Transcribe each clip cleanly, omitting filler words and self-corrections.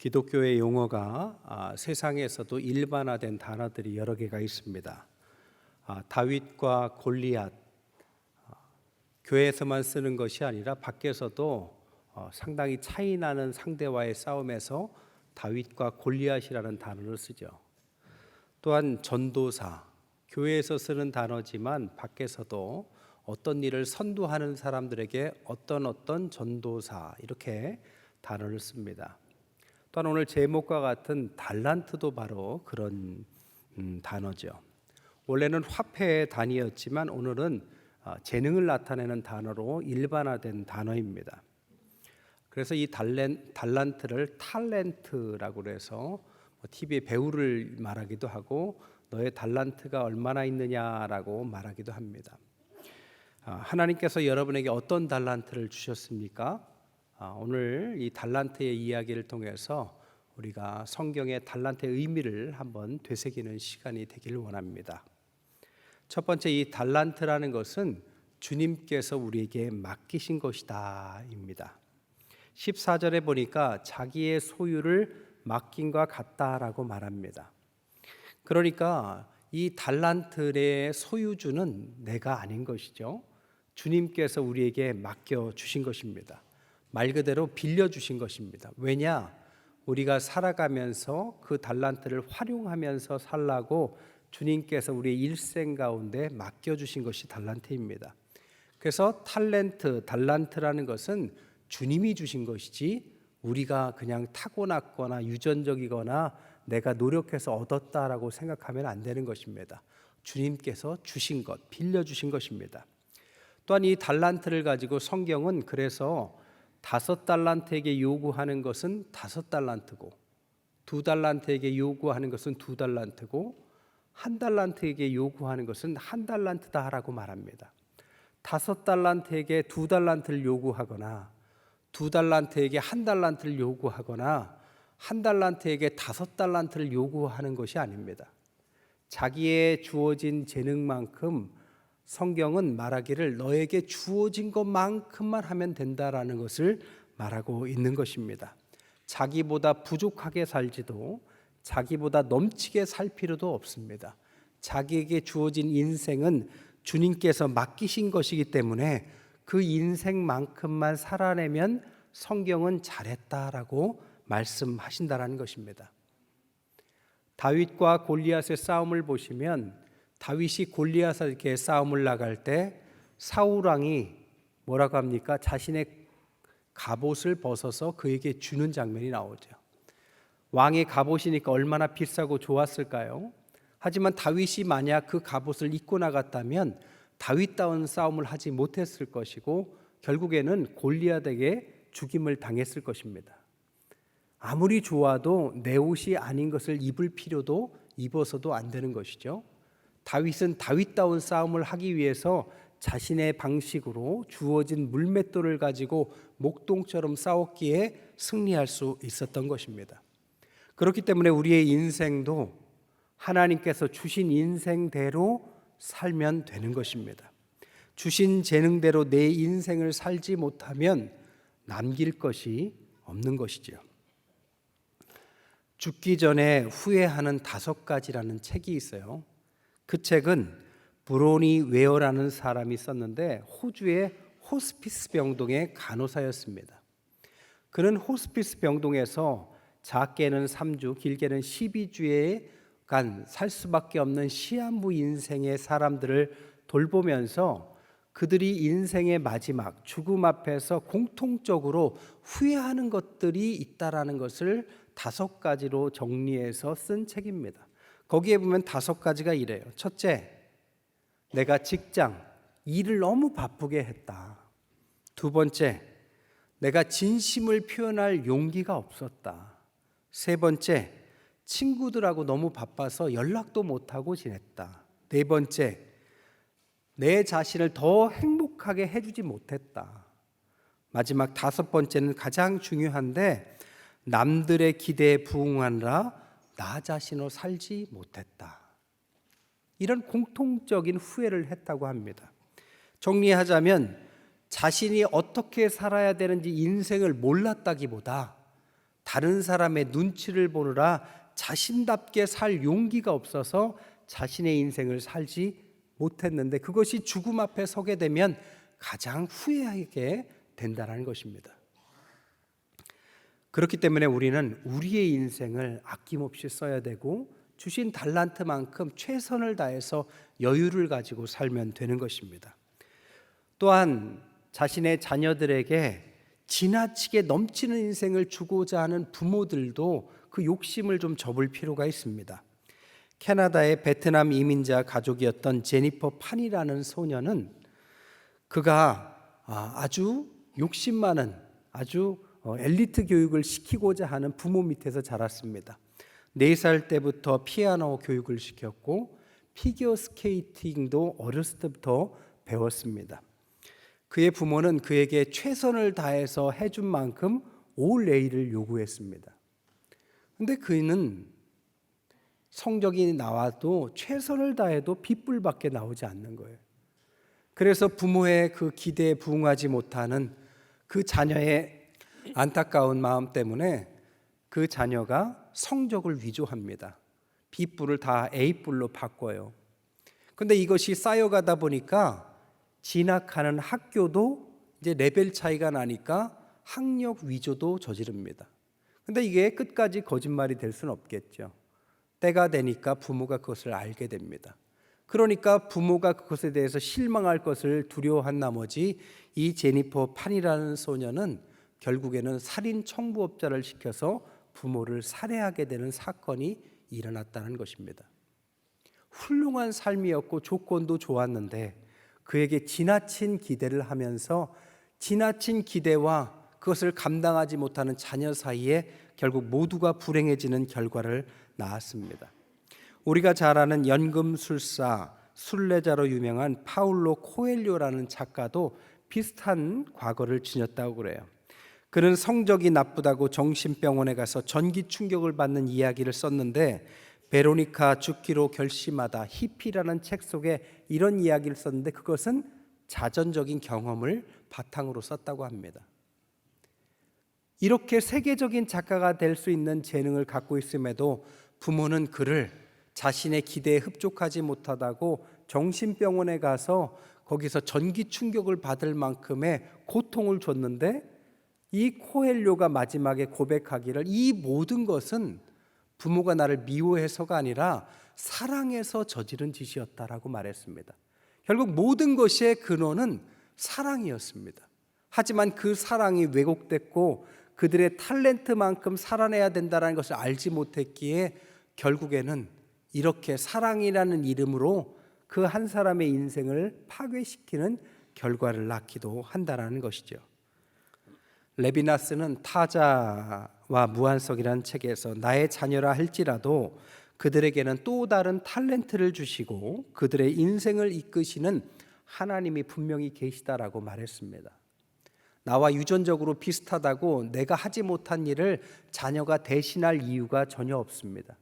기독교의 용어가 세상에서도 일반화된 단어들이 여러 개가 있습니다. 다윗과 골리앗, 교회에서만 쓰는 것이 아니라 밖에서도 상당히 차이 나는 상대와의 싸움에서 다윗과 골리앗이라는 단어를 쓰죠. 또한 전도사, 교회에서 쓰는 단어지만 밖에서도 어떤 일을 선도하는 사람들에게 어떤 전도사 이렇게 단어를 씁니다. 또한 오늘 제목과 같은 달란트도 바로 그런 단어죠. 원래는 화폐의 단위였지만 오늘은 재능을 나타내는 단어로 일반화된 단어입니다. 그래서 이 달란트를 탤런트라고 해서 TV에 배우를 말하기도 하고 너의 달란트가 얼마나 있느냐라고 말하기도 합니다. 하나님께서 여러분에게 어떤 달란트를 주셨습니까? 오늘 이 달란트의 이야기를 통해서 우리가 성경의 달란트의 의미를 한번 되새기는 시간이 되기를 원합니다. 첫 번째, 이 달란트라는 것은 주님께서 우리에게 맡기신 것이다 입니다. 14절에 보니까 자기의 소유를 맡긴과 같다라고 말합니다. 그러니까 이 달란트의 소유주는 내가 아닌 것이죠. 주님께서 우리에게 맡겨주신 것입니다. 말 그대로 빌려주신 것입니다. 왜냐? 우리가 살아가면서 그 달란트를 활용하면서 살라고 주님께서 우리의 일생 가운데 맡겨주신 것이 달란트입니다. 그래서 달란트라는 것은 주님이 주신 것이지 우리가 그냥 타고났거나 유전적이거나 내가 노력해서 얻었다라고 생각하면 안 되는 것입니다. 주님께서 주신 것, 빌려주신 것입니다. 또한 이 달란트를 가지고 성경은 그래서 5달란트에게 요구하는 것은 5달란트고 2달란트에게 요구하는 것은 2달란트고 1달란트에게 요구하는 것은 1달란트다라고 말합니다. 5달란트에게 2달란트를 요구하거나 2달란트에게 1달란트를 요구하거나 1달란트에게 5달란트를 요구하는 것이 아닙니다. 자기의 주어진 재능만큼 성경은 말하기를 너에게 주어진 것만큼만 하면 된다라는 것을 말하고 있는 것입니다. 자기보다 부족하게 살지도 자기보다 넘치게 살 필요도 없습니다. 자기에게 주어진 인생은 주님께서 맡기신 것이기 때문에 그 인생만큼만 살아내면 성경은 잘했다라고 말씀하신다라는 것입니다. 다윗과 골리앗의 싸움을 보시면 다윗이 골리앗에게 싸움을 나갈 때 사울 왕이 뭐라고 합니까? 자신의 갑옷을 벗어서 그에게 주는 장면이 나오죠. 왕의 갑옷이니까 얼마나 비싸고 좋았을까요? 하지만 다윗이 만약 그 갑옷을 입고 나갔다면 다윗다운 싸움을 하지 못했을 것이고 결국에는 골리앗에게 죽임을 당했을 것입니다. 아무리 좋아도 내 옷이 아닌 것을 입을 필요도 입어서도 안 되는 것이죠. 다윗은 다윗다운 싸움을 하기 위해서 자신의 방식으로 주어진 물맷돌을 가지고 목동처럼 싸웠기에 승리할 수 있었던 것입니다. 그렇기 때문에 우리의 인생도 하나님께서 주신 인생대로 살면 되는 것입니다. 주신 재능대로 내 인생을 살지 못하면 남길 것이 없는 것이죠. 죽기 전에 후회하는 5가지라는 책이 있어요. 그 책은 브로니 웨어라는 사람이 썼는데 호주의 호스피스 병동의 간호사였습니다. 그는 호스피스 병동에서 작게는 3주, 길게는 12주간 살 수밖에 없는 시한부 인생의 사람들을 돌보면서 그들이 인생의 마지막 죽음 앞에서 공통적으로 후회하는 것들이 있다라는 것을 5가지로 정리해서 쓴 책입니다. 거기에 보면 5가지가 이래요. 첫째, 내가 직장, 일을 너무 바쁘게 했다. 2번째, 내가 진심을 표현할 용기가 없었다. 3번째, 친구들하고 너무 바빠서 연락도 못하고 지냈다. 4번째, 내 자신을 더 행복하게 해주지 못했다. 마지막 5번째는 가장 중요한데 남들의 기대에 부응하느라 나 자신으로 살지 못했다. 이런 공통적인 후회를 했다고 합니다. 정리하자면 자신이 어떻게 살아야 되는지 인생을 몰랐다기보다 다른 사람의 눈치를 보느라 자신답게 살 용기가 없어서 자신의 인생을 살지 못했는데, 그것이 죽음 앞에 서게 되면 가장 후회하게 된다는 것입니다. 그렇기 때문에 우리는 우리의 인생을 아낌없이 써야 되고, 주신 달란트만큼 최선을 다해서 여유를 가지고 살면 되는 것입니다. 또한 자신의 자녀들에게 지나치게 넘치는 인생을 주고자 하는 부모들도 그 욕심을 좀 접을 필요가 있습니다. 캐나다의 베트남 이민자 가족이었던 제니퍼 판이라는 소녀는 그가 아주 욕심 많은 아주 엘리트 교육을 시키고자 하는 부모 밑에서 자랐습니다. 4살 때부터 피아노 교육을 시켰고 피겨 스케이팅도 어렸을 때부터 배웠습니다. 그의 부모는 그에게 최선을 다해서 해준 만큼 올 A를 요구했습니다. 그런데 그는 성적이 나와도 최선을 다해도 B뿔밖에 나오지 않는 거예요. 그래서 부모의 그 기대에 부응하지 못하는 그 자녀의 안타까운 마음 때문에 그 자녀가 성적을 위조합니다. B뿔을 다 A뿔로 바꿔요. 그런데 이것이 쌓여가다 보니까 진학하는 학교도 이제 레벨 차이가 나니까 학력 위조도 저지릅니다. 그런데 이게 끝까지 거짓말이 될 수는 없겠죠. 때가 되니까 부모가 그것을 알게 됩니다. 그러니까 부모가 그것에 대해서 실망할 것을 두려워한 나머지 이 제니퍼 판이라는 소녀는 결국에는 살인 청부업자를 시켜서 부모를 살해하게 되는 사건이 일어났다는 것입니다. 훌륭한 삶이었고 조건도 좋았는데 그에게 지나친 기대를 하면서 지나친 기대와 그것을 감당하지 못하는 자녀 사이에 결국 모두가 불행해지는 결과를 낳았습니다. 우리가 잘 아는 연금술사, 순례자로 유명한 파울로 코엘료라는 작가도 비슷한 과거를 지녔다고 그래요. 그는 성적이 나쁘다고 정신병원에 가서 전기 충격을 받는 이야기를 썼는데, 베로니카 죽기로 결심하다 히피라는 책 속에 이런 이야기를 썼는데 그것은 자전적인 경험을 바탕으로 썼다고 합니다. 이렇게 세계적인 작가가 될 수 있는 재능을 갖고 있음에도 부모는 그를 자신의 기대에 흡족하지 못하다고 정신병원에 가서 거기서 전기 충격을 받을 만큼의 고통을 줬는데, 이 코엘료가 마지막에 고백하기를 이 모든 것은 부모가 나를 미워해서가 아니라 사랑해서 저지른 짓이었다라고 말했습니다. 결국 모든 것의 근원은 사랑이었습니다. 하지만 그 사랑이 왜곡됐고 그들의 탤런트만큼 살아내야 된다는 것을 알지 못했기에 결국에는 이렇게 사랑이라는 이름으로 그 한 사람의 인생을 파괴시키는 결과를 낳기도 한다는 것이죠. 레비나스는 타자와 무한석이라는 책에서 나의 자녀라 할지라도 그들에게는 또 다른 탤런트를 주시고 그들의 인생을 이끄시는 하나님이 분명히 계시다라고 말했습니다. 나와 유전적으로 비슷하다고 내가 하지 못한 일을 자녀가 대신할 이유가 전혀 없습니다.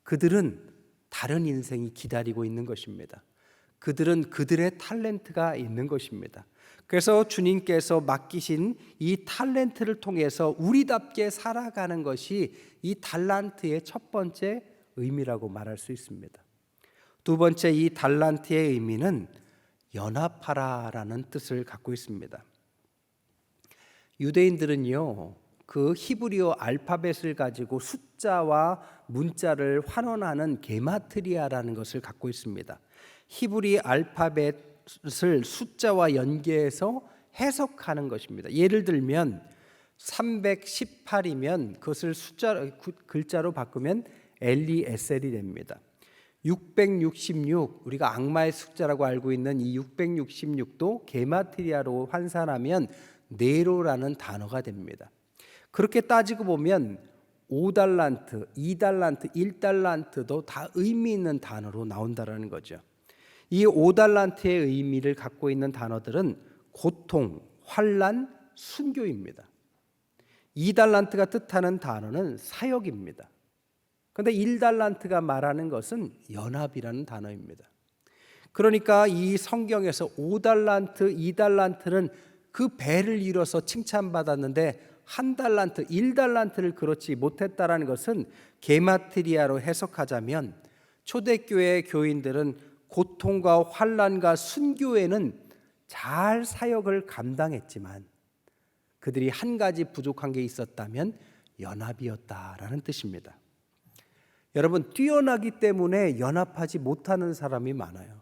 그들은 다른 인생이 기다리고 있는 것입니다. 그들은 그들의 탤런트가 있는 것입니다. 그래서 주님께서 맡기신 이 탤런트를 통해서 우리답게 살아가는 것이 이 달란트의 첫 번째 의미라고 말할 수 있습니다. 두 번째, 이 달란트의 의미는 연합하라라는 뜻을 갖고 있습니다. 유대인들은요, 그 히브리어 알파벳을 가지고 숫자와 문자를 환원하는 게마트리아라는 것을 갖고 있습니다. 히브리 알파벳을 숫자와 연계해서 해석하는 것입니다. 예를 들면 318이면 그것을 글자로 바꾸면 LESL이 됩니다. 666, 우리가 악마의 숫자라고 알고 있는 이 666도 게마트리아로 환산하면 네로라는 단어가 됩니다. 그렇게 따지고 보면 5달란트, 2달란트, 1달란트도 다 의미 있는 단어로 나온다는 거죠. 이 5달란트의 의미를 갖고 있는 단어들은 고통, 환난, 순교입니다. 2달란트가 뜻하는 단어는 사역입니다. 그런데 1달란트가 말하는 것은 연합이라는 단어입니다. 그러니까 이 성경에서 5달란트, 2달란트는 그 배를 이뤄서 칭찬받았는데 한 달란트, 1달란트를 그렇지 못했다라는 것은 게마트리아로 해석하자면 초대교회 교인들은 고통과 환난과 순교에는 잘 사역을 감당했지만 그들이 한 가지 부족한 게 있었다면 연합이었다라는 뜻입니다. 여러분, 뛰어나기 때문에 연합하지 못하는 사람이 많아요.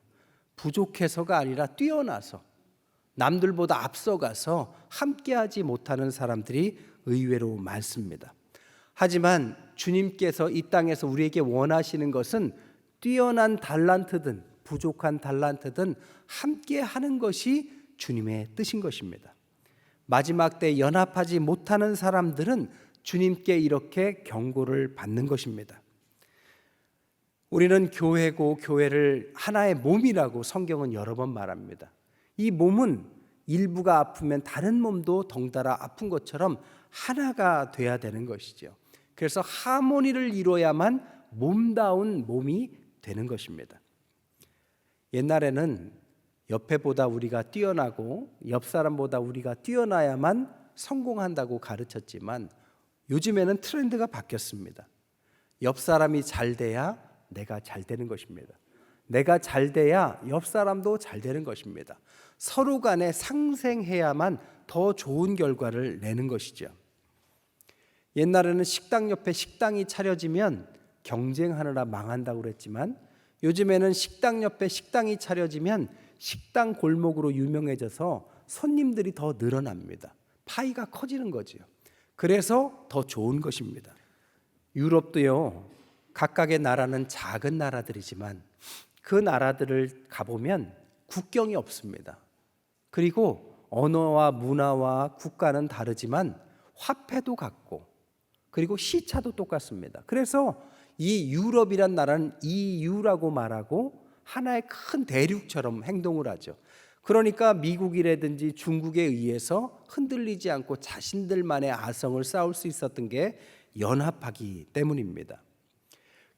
부족해서가 아니라 뛰어나서 남들보다 앞서가서 함께하지 못하는 사람들이 의외로 많습니다. 하지만 주님께서 이 땅에서 우리에게 원하시는 것은 뛰어난 달란트든 부족한 달란트든 함께하는 것이 주님의 뜻인 것입니다. 마지막 때 연합하지 못하는 사람들은 주님께 이렇게 경고를 받는 것입니다. 우리는 교회고 교회를 하나의 몸이라고 성경은 여러 번 말합니다. 이 몸은 일부가 아프면 다른 몸도 덩달아 아픈 것처럼 하나가 돼야 되는 것이죠. 그래서 하모니를 이루어야만 몸다운 몸이 되는 것입니다. 옛날에는 옆에보다 우리가 뛰어나고 옆 사람보다 우리가 뛰어나야만 성공한다고 가르쳤지만 요즘에는 트렌드가 바뀌었습니다. 옆 사람이 잘 돼야 내가 잘 되는 것입니다. 내가 잘 돼야 옆 사람도 잘 되는 것입니다. 서로 간에 상생해야만 더 좋은 결과를 내는 것이죠. 옛날에는 식당 옆에 식당이 차려지면 경쟁하느라 망한다고 그랬지만 요즘에는 식당 옆에 식당이 차려지면 식당 골목으로 유명해져서 손님들이 더 늘어납니다. 파이가 커지는 거죠. 그래서 더 좋은 것입니다. 유럽도요, 각각의 나라는 작은 나라들이지만 그 나라들을 가보면 국경이 없습니다. 그리고 언어와 문화와 국가는 다르지만 화폐도 같고 그리고 시차도 똑같습니다. 그래서 이 유럽이란 나라는 EU라고 말하고 하나의 큰 대륙처럼 행동을 하죠. 그러니까 미국이라든지 중국에 의해서 흔들리지 않고 자신들만의 아성을 쌓을 수 있었던 게 연합하기 때문입니다.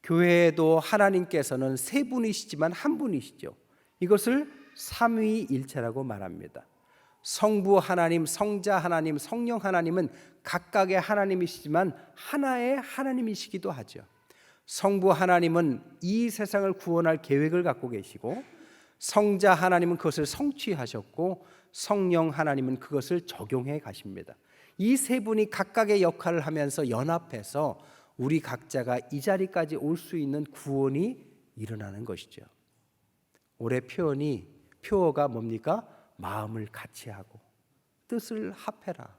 교회에도 하나님께서는 세 분이시지만 한 분이시죠. 이것을 삼위일체라고 말합니다. 성부 하나님, 성자 하나님, 성령 하나님은 각각의 하나님이시지만 하나의 하나님이시기도 하죠. 성부 하나님은 이 세상을 구원할 계획을 갖고 계시고 성자 하나님은 그것을 성취하셨고 성령 하나님은 그것을 적용해 가십니다. 이 세 분이 각각의 역할을 하면서 연합해서 우리 각자가 이 자리까지 올 수 있는 구원이 일어나는 것이죠. 올해 표어가 뭡니까? 마음을 같이 하고 뜻을 합해라.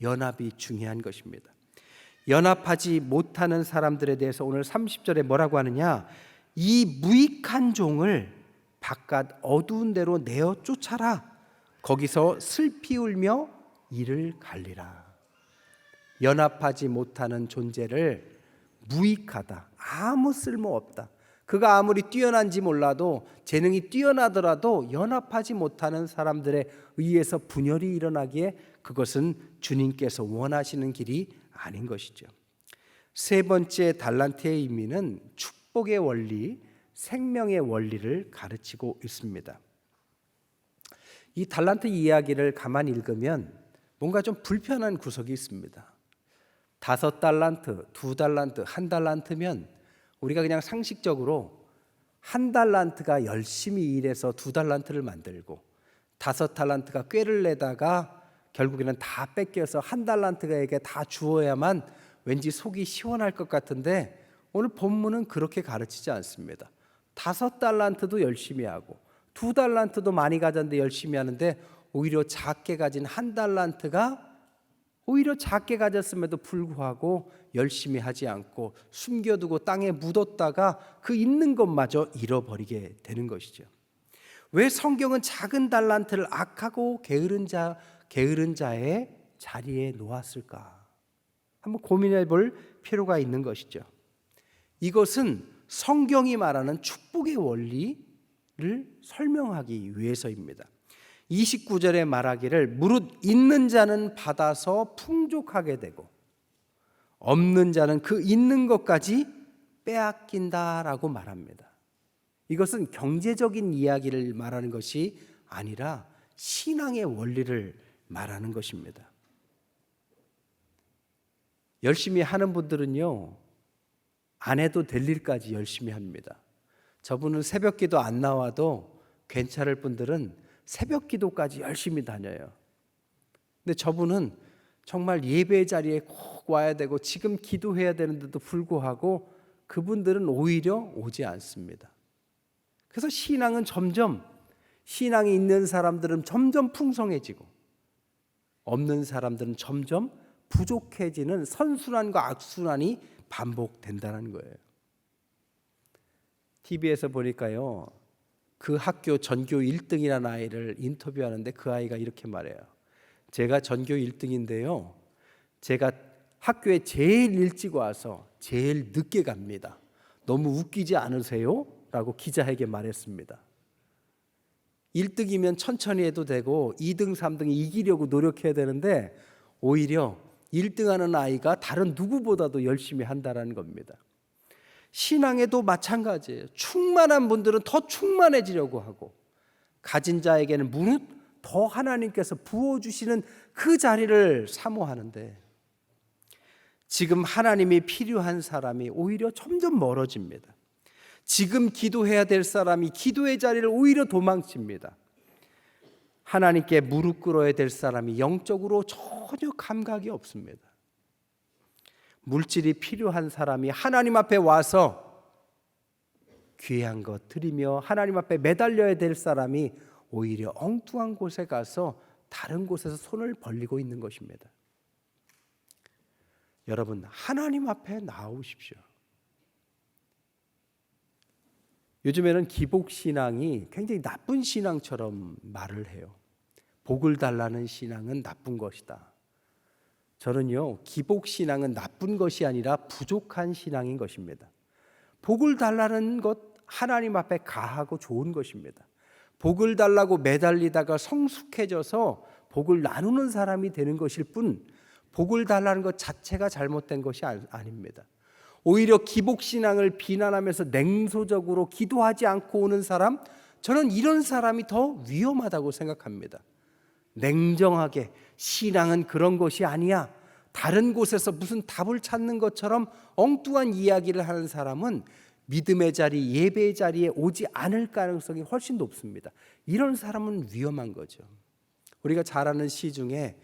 연합이 중요한 것입니다. 연합하지 못하는 사람들에 대해서 오늘 30절에 뭐라고 하느냐? 이 무익한 종을 바깥 어두운 데로 내어 쫓아라. 거기서 슬피 울며 이를 갈리라. 연합하지 못하는 존재를 무익하다, 아무 쓸모 없다. 그가 아무리 뛰어난지 몰라도 재능이 뛰어나더라도 연합하지 못하는 사람들에 의해서 분열이 일어나기에 그것은 주님께서 원하시는 길이 아닌 것이죠. 세 번째 달란트의 의미는 축복의 원리, 생명의 원리를 가르치고 있습니다. 이 달란트 이야기를 가만히 읽으면 뭔가 좀 불편한 구석이 있습니다. 5달란트, 2달란트, 1달란트면 우리가 그냥 상식적으로 1달란트가 열심히 일해서 2달란트를 만들고 5달란트가 꾀를 내다가 결국에는 다 뺏겨서 1달란트가에게 다 주어야만 왠지 속이 시원할 것 같은데 오늘 본문은 그렇게 가르치지 않습니다. 5달란트도 열심히 하고 2달란트도 많이 가졌는데 열심히 하는데 오히려 작게 가진 1달란트가 오히려 작게 가졌음에도 불구하고 열심히 하지 않고 숨겨두고 땅에 묻었다가 그 있는 것마저 잃어버리게 되는 것이죠. 왜 성경은 작은 달란트를 악하고 게으른 자의 자리에 놓았을까? 한번 고민해 볼 필요가 있는 것이죠. 이것은 성경이 말하는 축복의 원리를 설명하기 위해서입니다. 29절에 말하기를 무릇 있는 자는 받아서 풍족하게 되고 없는 자는 그 있는 것까지 빼앗긴다라고 말합니다. 이것은 경제적인 이야기를 말하는 것이 아니라 신앙의 원리를 말하는 것입니다. 열심히 하는 분들은요, 안 해도 될 일까지 열심히 합니다. 저분은 새벽 기도 안 나와도 괜찮을 분들은 새벽 기도까지 열심히 다녀요. 근데 저분은 정말 예배 자리에 꼭 와야 되고 지금 기도해야 되는데도 불구하고 그분들은 오히려 오지 않습니다. 그래서 신앙이 있는 사람들은 점점 풍성해지고 없는 사람들은 점점 부족해지는 선순환과 악순환이 반복된다는 거예요. TV에서 보니까요, 그 학교 전교 1등이라는 아이를 인터뷰하는데 그 아이가 이렇게 말해요. 제가 전교 1등인데요, 제가 학교에 제일 일찍 와서 제일 늦게 갑니다. 너무 웃기지 않으세요? 라고 기자에게 말했습니다. 1등이면 천천히 해도 되고 2등, 3등이 이기려고 노력해야 되는데 오히려 1등하는 아이가 다른 누구보다도 열심히 한다는 겁니다. 신앙에도 마찬가지예요. 충만한 분들은 더 충만해지려고 하고 가진 자에게는 무릇 더 하나님께서 부어주시는 그 자리를 사모하는데 지금 하나님이 필요한 사람이 오히려 점점 멀어집니다. 지금 기도해야 될 사람이 기도의 자리를 오히려 도망칩니다. 하나님께 무릎 꿇어야 될 사람이 영적으로 전혀 감각이 없습니다. 물질이 필요한 사람이 하나님 앞에 와서 귀한 것 드리며 하나님 앞에 매달려야 될 사람이 오히려 엉뚱한 곳에 가서 다른 곳에서 손을 벌리고 있는 것입니다. 여러분, 하나님 앞에 나오십시오. 요즘에는 기복신앙이 굉장히 나쁜 신앙처럼 말을 해요. 복을 달라는 신앙은 나쁜 것이다. 저는요, 기복신앙은 나쁜 것이 아니라 부족한 신앙인 것입니다. 복을 달라는 것 하나님 앞에 가하고 좋은 것입니다. 복을 달라고 매달리다가 성숙해져서 복을 나누는 사람이 되는 것일 뿐 복을 달라는 것 자체가 잘못된 것이 아닙니다. 오히려 기복신앙을 비난하면서 냉소적으로 기도하지 않고 오는 사람, 저는 이런 사람이 더 위험하다고 생각합니다. 냉정하게 신앙은 그런 것이 아니야, 다른 곳에서 무슨 답을 찾는 것처럼 엉뚱한 이야기를 하는 사람은 믿음의 자리, 예배의 자리에 오지 않을 가능성이 훨씬 높습니다. 이런 사람은 위험한 거죠. 우리가 잘 아는 시 중에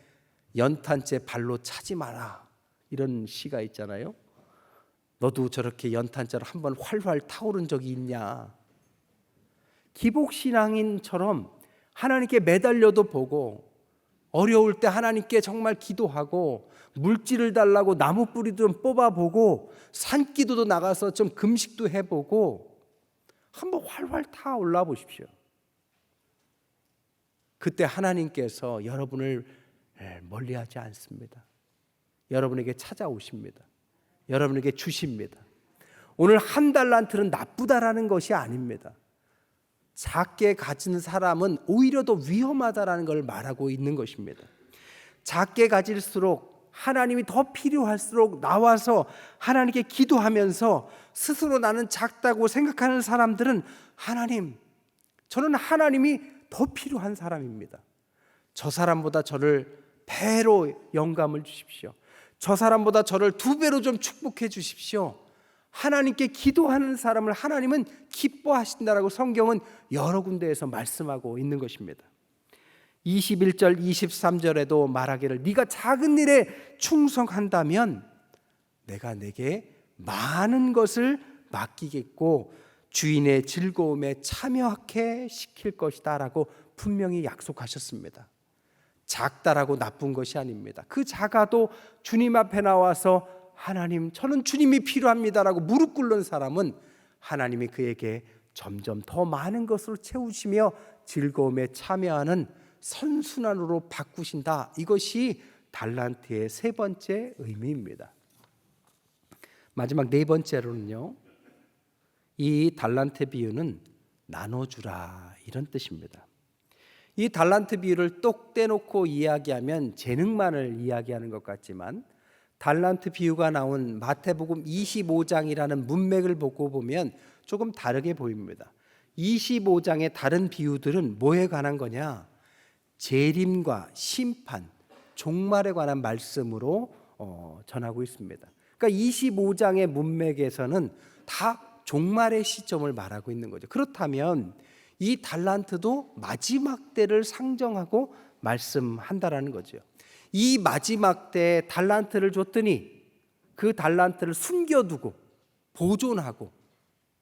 연탄재 발로 차지 마라, 이런 시가 있잖아요. 너도 저렇게 연탄재로 한번 활활 타오른 적이 있냐. 기복신앙인처럼 하나님께 매달려도 보고 어려울 때 하나님께 정말 기도하고 물질을 달라고 나무 뿌리 좀 뽑아보고 산기도도 나가서 좀 금식도 해보고 한번 활활 타올라 보십시오. 그때 하나님께서 여러분을 멀리하지 않습니다. 여러분에게 찾아오십니다. 여러분에게 주십니다. 오늘 한 달란트는 나쁘다라는 것이 아닙니다. 작게 가진 사람은 오히려 더 위험하다라는 걸 말하고 있는 것입니다. 작게 가질수록 하나님이 더 필요할수록 나와서 하나님께 기도하면서 스스로 나는 작다고 생각하는 사람들은 하나님, 저는 하나님이 더 필요한 사람입니다. 저 사람보다 저를 배로 영감을 주십시오. 저 사람보다 저를 2배로 좀 축복해 주십시오. 하나님께 기도하는 사람을 하나님은 기뻐하신다라고 성경은 여러 군데에서 말씀하고 있는 것입니다. 21절 23절에도 말하기를 네가 작은 일에 충성한다면 내가 내게 많은 것을 맡기겠고 주인의 즐거움에 참여하게 시킬 것이다 라고 분명히 약속하셨습니다. 작다라고 나쁜 것이 아닙니다. 그 작아도 주님 앞에 나와서 하나님, 저는 주님이 필요합니다라고 무릎 꿇는 사람은 하나님이 그에게 점점 더 많은 것으로 채우시며 즐거움에 참여하는 선순환으로 바꾸신다. 이것이 달란트의 세 번째 의미입니다. 마지막 네 번째로는요, 이 달란트 비유는 나눠주라, 이런 뜻입니다. 이 달란트 비유를 똑 떼놓고 이야기하면 재능만을 이야기하는 것 같지만 달란트 비유가 나온 마태복음 25장이라는 문맥을 보고 보면 조금 다르게 보입니다. 25장의 다른 비유들은 뭐에 관한 거냐? 재림과 심판, 종말에 관한 말씀으로 전하고 있습니다. 그러니까 25장의 문맥에서는 다 종말의 시점을 말하고 있는 거죠. 그렇다면 이 달란트도 마지막 때를 상정하고 말씀한다라는 거죠. 이 마지막 때에 달란트를 줬더니 그 달란트를 숨겨두고 보존하고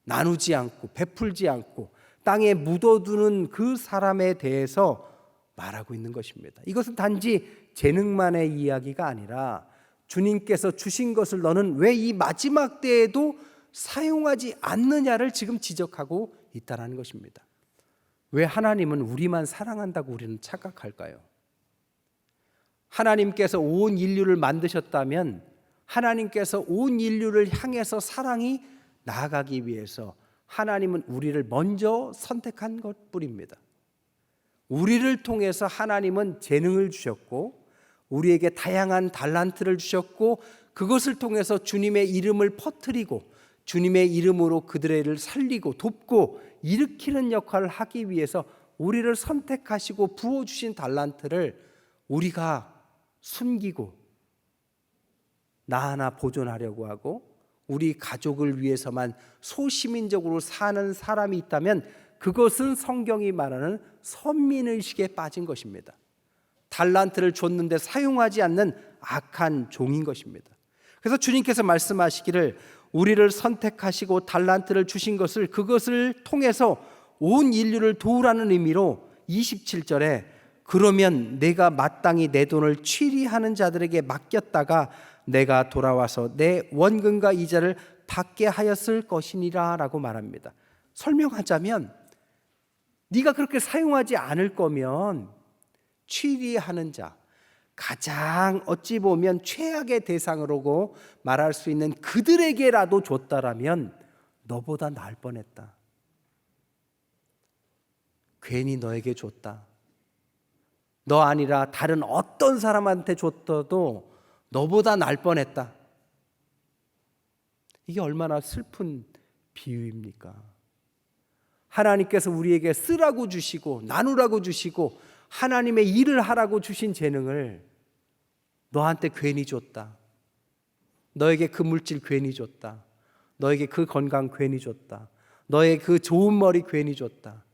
나누지 않고 베풀지 않고 땅에 묻어두는 그 사람에 대해서 말하고 있는 것입니다. 이것은 단지 재능만의 이야기가 아니라 주님께서 주신 것을 너는 왜 이 마지막 때에도 사용하지 않느냐를 지금 지적하고 있다는 것입니다. 왜 하나님은 우리만 사랑한다고 우리는 착각할까요? 하나님께서 온 인류를 만드셨다면 하나님께서 온 인류를 향해서 사랑이 나아가기 위해서 하나님은 우리를 먼저 선택한 것뿐입니다. 우리를 통해서 하나님은 재능을 주셨고 우리에게 다양한 달란트를 주셨고 그것을 통해서 주님의 이름을 퍼뜨리고 주님의 이름으로 그들의 일을 살리고 돕고 일으키는 역할을 하기 위해서 우리를 선택하시고 부어주신 달란트를 우리가 숨기고 나 하나 보존하려고 하고 우리 가족을 위해서만 소시민적으로 사는 사람이 있다면 그것은 성경이 말하는 선민의식에 빠진 것입니다. 달란트를 줬는데 사용하지 않는 악한 종인 것입니다. 그래서 주님께서 말씀하시기를 우리를 선택하시고 달란트를 주신 것을 그것을 통해서 온 인류를 도우라는 의미로 27절에 그러면 내가 마땅히 내 돈을 취리하는 자들에게 맡겼다가 내가 돌아와서 내 원금과 이자를 받게 하였을 것이니라 라고 말합니다. 설명하자면 네가 그렇게 사용하지 않을 거면 취리하는 자, 가장 어찌 보면 최악의 대상으로 말할 수 있는 그들에게라도 줬다라면 너보다 나을 뻔했다. 괜히 너에게 줬다. 너 아니라 다른 어떤 사람한테 줬어도 너보다 나을 뻔했다. 이게 얼마나 슬픈 비유입니까? 하나님께서 우리에게 쓰라고 주시고 나누라고 주시고 하나님의 일을 하라고 주신 재능을 너한테 괜히 줬다. 너에게 그 물질 괜히 줬다. 너에게 그 건강 괜히 줬다. 너의 그 좋은 머리 괜히 줬다.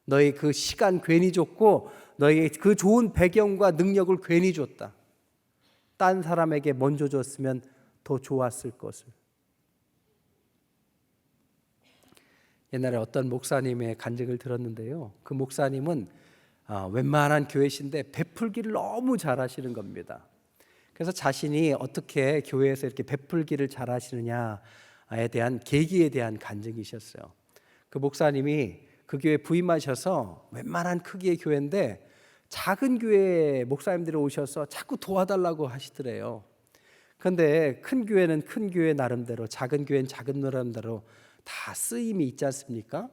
너의 그 시간 괜히 줬고 너에게 그 좋은 배경과 능력을 괜히 줬다. 딴 사람에게 먼저 줬으면 더 좋았을 것을. 옛날에 어떤 목사님의 간증을 들었는데요. 그 목사님은 웬만한 교회신데 베풀기를 너무 잘하시는 겁니다. 그래서 자신이 어떻게 교회에서 이렇게 베풀기를 잘하시느냐에 대한 계기에 대한 간증이셨어요. 그 목사님이 그 교회에 부임하셔서 웬만한 크기의 교회인데 작은 교회에 목사님들이 오셔서 자꾸 도와달라고 하시더래요. 그런데 큰 교회는 큰 교회 나름대로, 작은 교회는 작은 나름대로 다 쓰임이 있지 않습니까?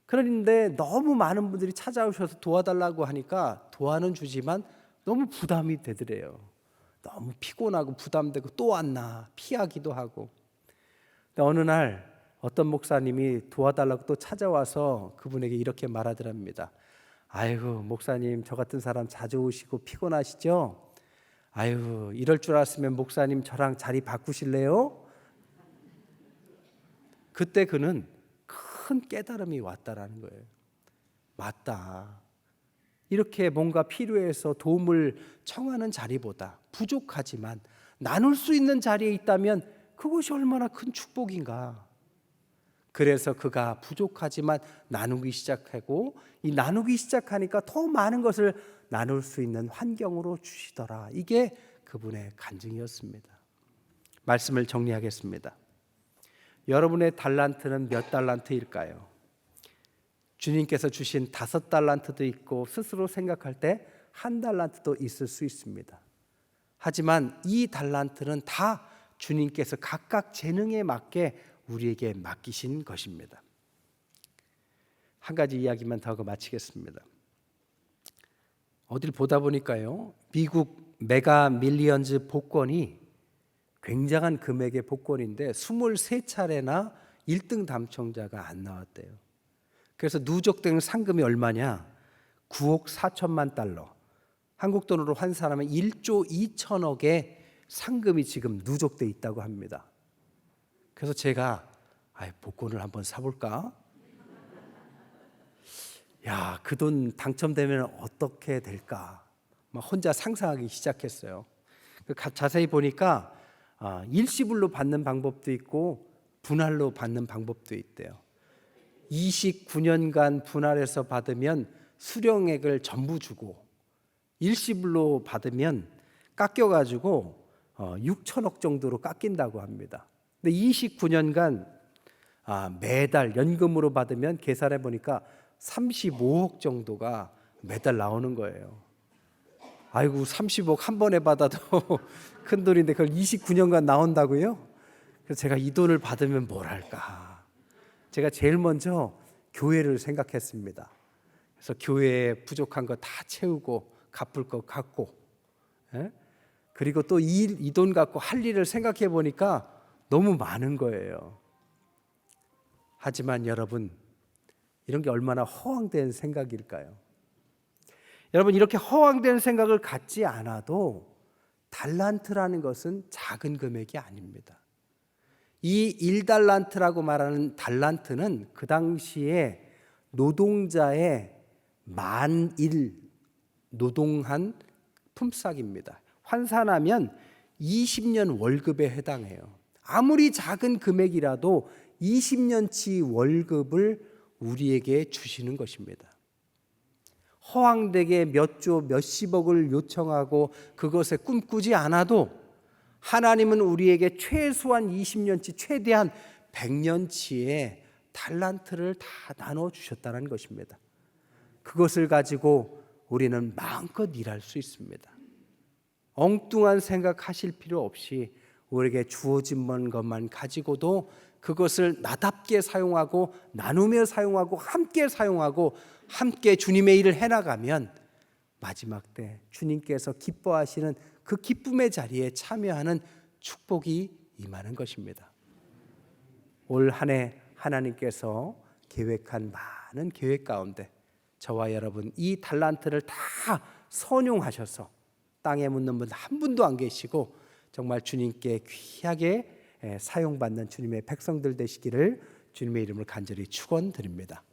그런데 너무 많은 분들이 찾아오셔서 도와달라고 하니까 도와는 주지만 너무 부담이 되더래요. 너무 피곤하고 부담되고 또 왔나 피하기도 하고. 근데 어느 날 어떤 목사님이 도와달라고 또 찾아와서 그분에게 이렇게 말하더랍니다. 아이고 목사님, 저 같은 사람 자주 오시고 피곤하시죠? 아이고 이럴 줄 알았으면 목사님 저랑 자리 바꾸실래요? 그때 그는 큰 깨달음이 왔다라는 거예요. 맞다. 이렇게 뭔가 필요해서 도움을 청하는 자리보다 부족하지만 나눌 수 있는 자리에 있다면 그것이 얼마나 큰 축복인가. 그래서 그가 부족하지만 나누기 시작하고 이 나누기 시작하니까 더 많은 것을 나눌 수 있는 환경으로 주시더라. 이게 그분의 간증이었습니다. 말씀을 정리하겠습니다. 여러분의 달란트는 몇 달란트일까요? 주님께서 주신 5달란트도 있고 스스로 생각할 때 1달란트도 있을 수 있습니다. 하지만 이 달란트는 다 주님께서 각각 재능에 맞게 우리에게 맡기신 것입니다. 한 가지 이야기만 더 하고 마치겠습니다. 어딜 보다 보니까요, 미국 메가 밀리언즈 복권이 굉장한 금액의 복권인데 23차례나 1등 당첨자가 안 나왔대요. 그래서 누적된 상금이 얼마냐? 9억 4천만 달러. 한국 돈으로 환산하면 1조 2천억의 상금이 지금 누적돼 있다고 합니다. 그래서 제가 복권을 한번 사볼까? 야, 그 돈 당첨되면 어떻게 될까? 막 혼자 상상하기 시작했어요. 자세히 보니까 일시불로 받는 방법도 있고 분할로 받는 방법도 있대요. 29년간 분할해서 받으면 수령액을 전부 주고, 일시불로 받으면 깎여가지고 6천억 정도로 깎인다고 합니다. 근데 29년간 매달 연금으로 받으면 계산해 보니까 35억 정도가 매달 나오는 거예요. 아이고, 30억 한 번에 받아도 큰 돈인데 그걸 29년간 나온다고요? 그래서 제가 이 돈을 받으면 뭘 할까? 제가 제일 먼저 교회를 생각했습니다. 그래서 교회에 부족한 거 다 채우고 갚을 거 갚고, 그리고 또 이 돈 갖고 할 일을 생각해 보니까 너무 많은 거예요. 하지만 여러분, 이런 게 얼마나 허황된 생각일까요? 여러분, 이렇게 허황된 생각을 갖지 않아도 달란트라는 것은 작은 금액이 아닙니다. 이 1달란트라고 말하는 달란트는 그 당시에 노동자의 만일 노동한 품삯입니다. 환산하면 20년 월급에 해당해요. 아무리 작은 금액이라도 20년치 월급을 우리에게 주시는 것입니다. 허황되게 몇 조 몇십억을 요청하고 그것에 꿈꾸지 않아도 하나님은 우리에게 최소한 20년치, 최대한 100년치의 달란트를 다 나눠 주셨다는 것입니다. 그것을 가지고 우리는 마음껏 일할 수 있습니다. 엉뚱한 생각하실 필요 없이 우리에게 주어진 것만 가지고도 그것을 나답게 사용하고 나누며 사용하고 함께 사용하고 함께 주님의 일을 해나가면 마지막 때 주님께서 기뻐하시는 그 기쁨의 자리에 참여하는 축복이 임하는 것입니다. 올 한 해 하나님께서 계획한 많은 계획 가운데 저와 여러분 이 달란트를 다 선용하셔서 땅에 묻는 분 한 분도 안 계시고 정말 주님께 귀하게 사용받는 주님의 백성들 되시기를 주님의 이름으로 간절히 축원드립니다.